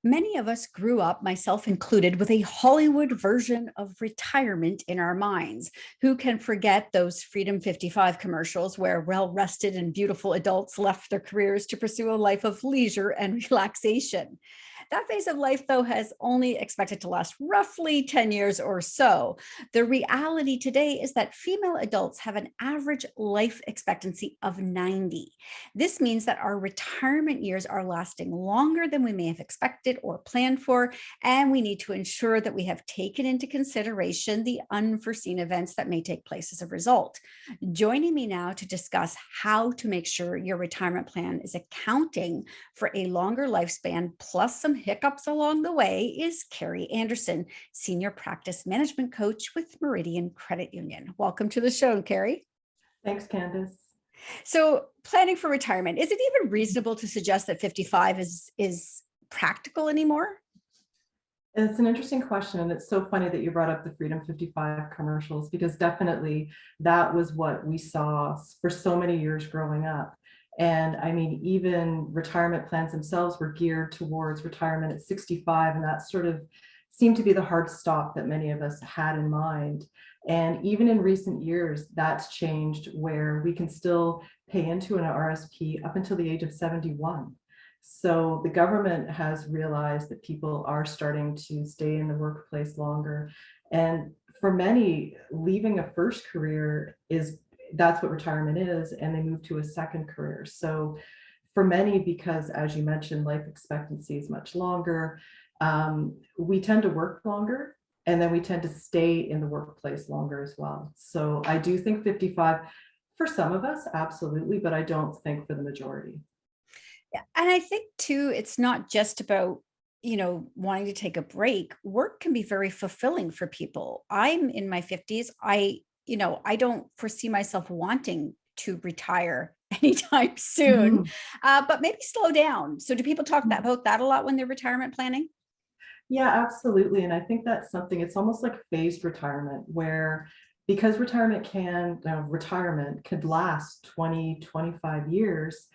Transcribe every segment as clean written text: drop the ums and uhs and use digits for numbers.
Many of us grew up, myself included, with a Hollywood version of retirement in our minds. Who can forget those Freedom 55 commercials where well rested and beautiful adults left their careers to pursue a life of leisure and relaxation? That phase of life, though, has only expected to last roughly 10 years or so. The reality today is that female adults have an average life expectancy of 90. This means that our retirement years are lasting longer than we may have expected or planned for, and we need to ensure that we have taken into consideration the unforeseen events that may take place as a result. Joining me now to discuss how to make sure your retirement plan is accounting for a longer lifespan plus some hiccups along the way is Kerri Anderson, Senior Practice Management Coach with Meridian Credit Union. Welcome to the show, Kerri. Thanks, Candace. So, planning for retirement, is it even reasonable to suggest that 55 is practical anymore? It's an interesting question, and it's so funny that you brought up the Freedom 55 commercials, because definitely that was what we saw for so many years growing up. And I mean, even retirement plans themselves were geared towards retirement at 65, and that sort of seemed to be the hard stop that many of us had in mind. And even in recent years, that's changed, where we can still pay into an RSP up until the age of 71. So the government has realized that people are starting to stay in the workplace longer. And for many, leaving a first career that's what retirement is, and they move to a second career. So for many, because as you mentioned, life expectancy is much longer, we tend to work longer, and then we tend to stay in the workplace longer as well. So I do think 55, for some of us, absolutely, but I don't think for the majority. Yeah, and I think too, it's not just about, wanting to take a break. Work can be very fulfilling for people. I'm in my 50s. I don't foresee myself wanting to retire anytime soon, Mhm. but maybe slow down. So do people talk about that a lot when they're retirement planning? Yeah, absolutely. And I think that's something, it's almost like phased retirement, where because retirement could last 20, 25 years,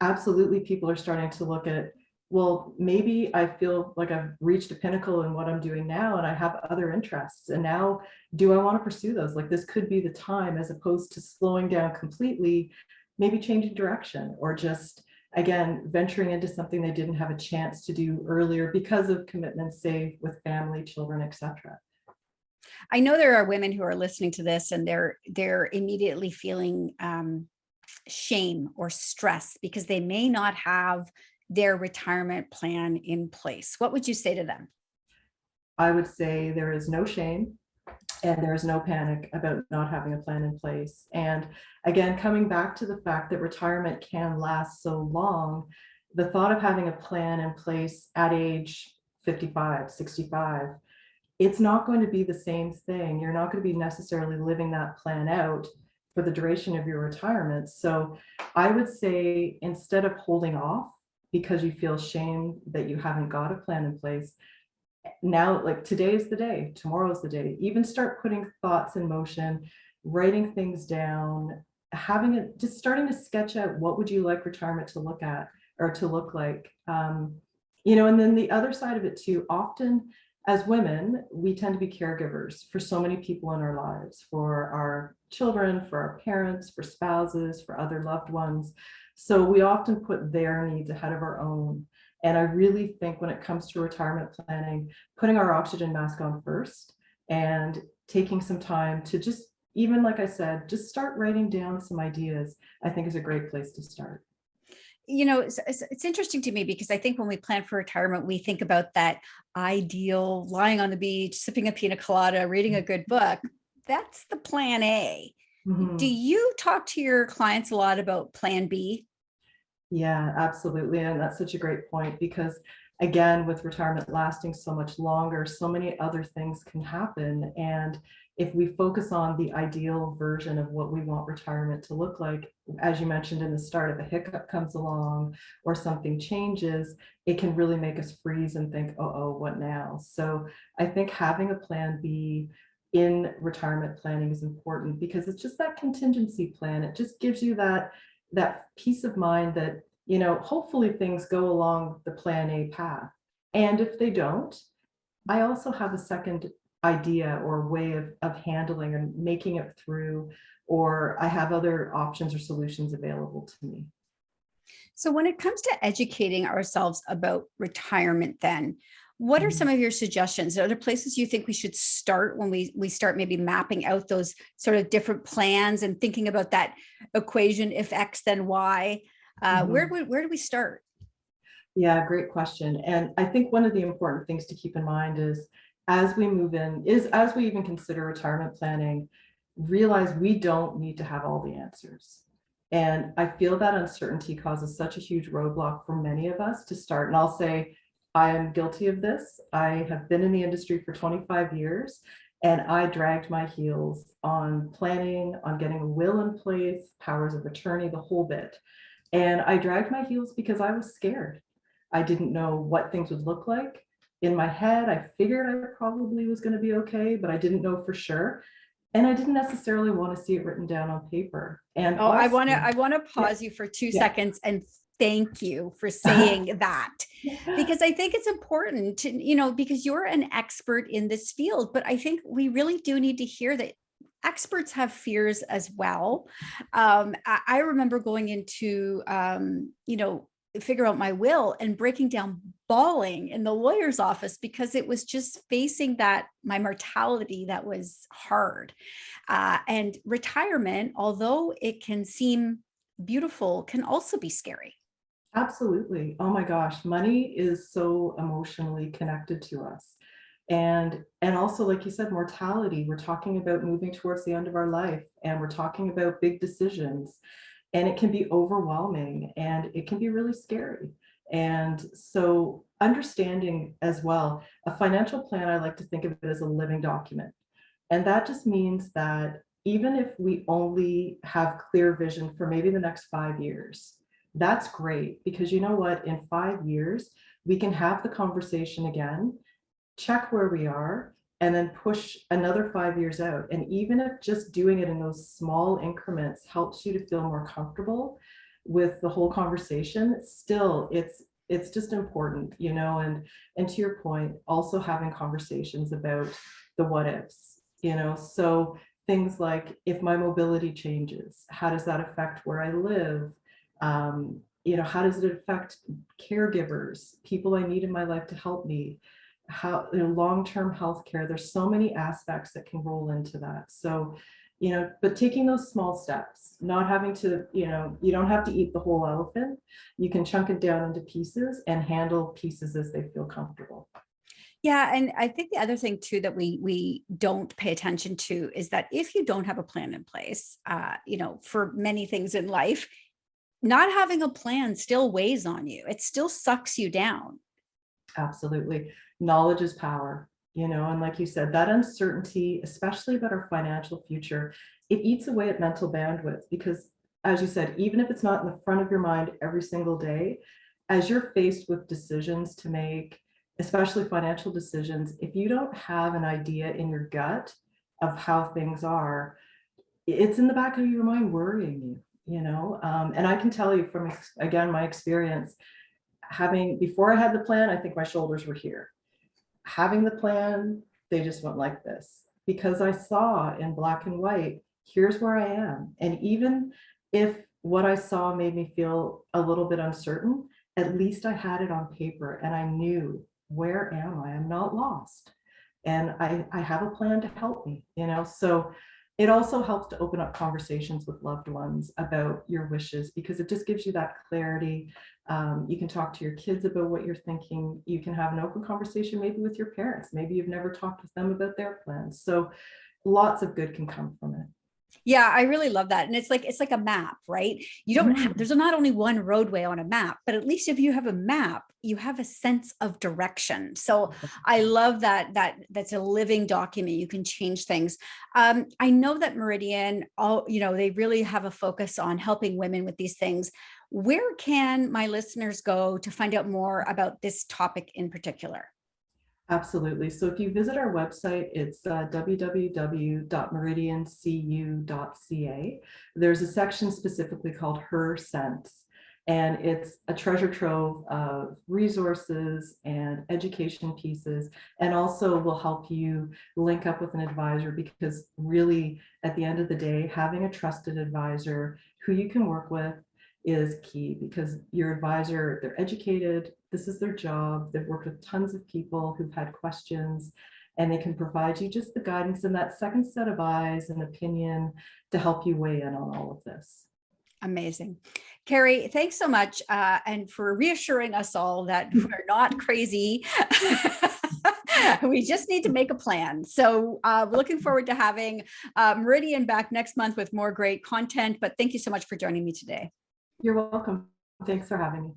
absolutely people are starting to look at, well, maybe I feel like I've reached a pinnacle in what I'm doing now, and I have other interests. And now, do I want to pursue those? Like, this could be the time, as opposed to slowing down completely, maybe changing direction, or just, again, venturing into something they didn't have a chance to do earlier because of commitments, say, with family, children, etc. I know there are women who are listening to this and they're immediately feeling shame or stress because they may not have their retirement plan in place. What would you say to them? I would say there is no shame and there is no panic about not having a plan in place. And again, coming back to the fact that retirement can last so long, the thought of having a plan in place at age 55, 65, it's not going to be the same thing. You're not going to be necessarily living that plan out for the duration of your retirement. So I would say, instead of holding off because you feel shame that you haven't got a plan in place, now, like, today is the day, tomorrow is the day. Even start putting thoughts in motion, writing things down, having it, just starting to sketch out what would you like retirement to look at or to look like. And then the other side of it too, often as women, we tend to be caregivers for so many people in our lives, for our children, for our parents, for spouses, for other loved ones. So we often put their needs ahead of our own. And I really think when it comes to retirement planning, putting our oxygen mask on first and taking some time to just, even like I said, just start writing down some ideas, I think is a great place to start. It's interesting to me because I think when we plan for retirement, we think about that ideal lying on the beach, sipping a pina colada, reading a good book. That's the plan A. Do Mhm. you talk to your clients a lot about plan B? Yeah, absolutely. And that's such a great point, because again, with retirement lasting so much longer, so many other things can happen. And if we focus on the ideal version of what we want retirement to look like, as you mentioned in the start, if a hiccup comes along or something changes, it can really make us freeze and think, oh, what now? So I think having a plan B in retirement planning is important, because it's just that contingency plan. It just gives you that peace of mind that, hopefully things go along the plan A path. And if they don't, I also have a second idea or way of handling and making it through, or I have other options or solutions available to me. So, when it comes to educating ourselves about retirement, then what are some of your suggestions? Are there places you think we should start when we start maybe mapping out those sort of different plans and thinking about that equation? If X, then Y. Mhm. Where do we start? Yeah, great question. And I think one of the important things to keep in mind is as we even consider retirement planning, realize we don't need to have all the answers. And I feel that uncertainty causes such a huge roadblock for many of us to start. And I'll say, I am guilty of this. I have been in the industry for 25 years, and I dragged my heels on planning, on getting a will in place, powers of attorney, the whole bit. And I dragged my heels because I was scared. I didn't know what things would look like. In my head, I figured I probably was going to be okay, but I didn't know for sure. And I didn't necessarily want to see it written down on paper. And Oh, also, I want to yeah, pause you for two yeah. seconds and thank you for saying that, because I think it's important to, because you're an expert in this field, but I think we really do need to hear that experts have fears as well. I remember going into, figure out my will and breaking down bawling in the lawyer's office because it was just facing that my mortality that was hard. And retirement, although it can seem beautiful, can also be scary. Absolutely. Oh my gosh, money is so emotionally connected to us. And also, like you said, mortality. We're talking about moving towards the end of our life, and we're talking about big decisions, and it can be overwhelming and it can be really scary. And so understanding as well, a financial plan, I like to think of it as a living document. And that just means that even if we only have clear vision for maybe the next 5 years, that's great, because you know what? In 5 years, we can have the conversation again, check where we are, and then push another 5 years out. And even if just doing it in those small increments helps you to feel more comfortable with the whole conversation, still it's just important, and to your point, also having conversations about the what ifs, so things like, if my mobility changes, how does that affect where I live? How does it affect caregivers, people I need in my life to help me? How, long-term health care, there's so many aspects that can roll into that. So, but taking those small steps, not having to, you don't have to eat the whole elephant. You can chunk it down into pieces and handle pieces as they feel comfortable. Yeah, and I think the other thing too that we don't pay attention to is that if you don't have a plan in place, for many things in life, not having a plan still weighs on you. It still sucks you down. Absolutely. Knowledge is power, and like you said, that uncertainty, especially about our financial future, it eats away at mental bandwidth because, as you said, even if it's not in the front of your mind every single day, as you're faced with decisions to make, especially financial decisions, if you don't have an idea in your gut of how things are, it's in the back of your mind worrying you, and I can tell you from, again, my experience, before I had the plan, I think my shoulders were here. Having the plan, they just went like this because I saw in black and white, here's where I am. And even if what I saw made me feel a little bit uncertain, at least I had it on paper and I knew, where am I? I'm not lost. And I have a plan to help me, So it also helps to open up conversations with loved ones about your wishes because it just gives you that clarity. You can talk to your kids about what you're thinking. You can have an open conversation maybe with your parents. Maybe you've never talked with them about their plans. So lots of good can come from it. Yeah, I really love that. And it's like a map, right? You don't have, Mm, there's not only one roadway on a map, but at least if you have a map, you have a sense of direction. So I love that's a living document. You can change things. I know that Meridian, they really have a focus on helping women with these things. Where can my listeners go to find out more about this topic in particular? absolutely. So if you visit our website, it's www.meridiancu.ca. There's a section specifically called Her Sense. And it's a treasure trove of resources and education pieces, and also will help you link up with an advisor, because really, at the end of the day, having a trusted advisor who you can work with is key, because your advisor, they're educated, this is their job, they've worked with tons of people who've had questions, and they can provide you just the guidance and that second set of eyes and opinion to help you weigh in on all of this. Amazing. Kerri, thanks so much. And for reassuring us all that we're not crazy. We just need to make a plan. So we're looking forward to having Meridian back next month with more great content. But thank you so much for joining me today. You're welcome. Thanks for having me.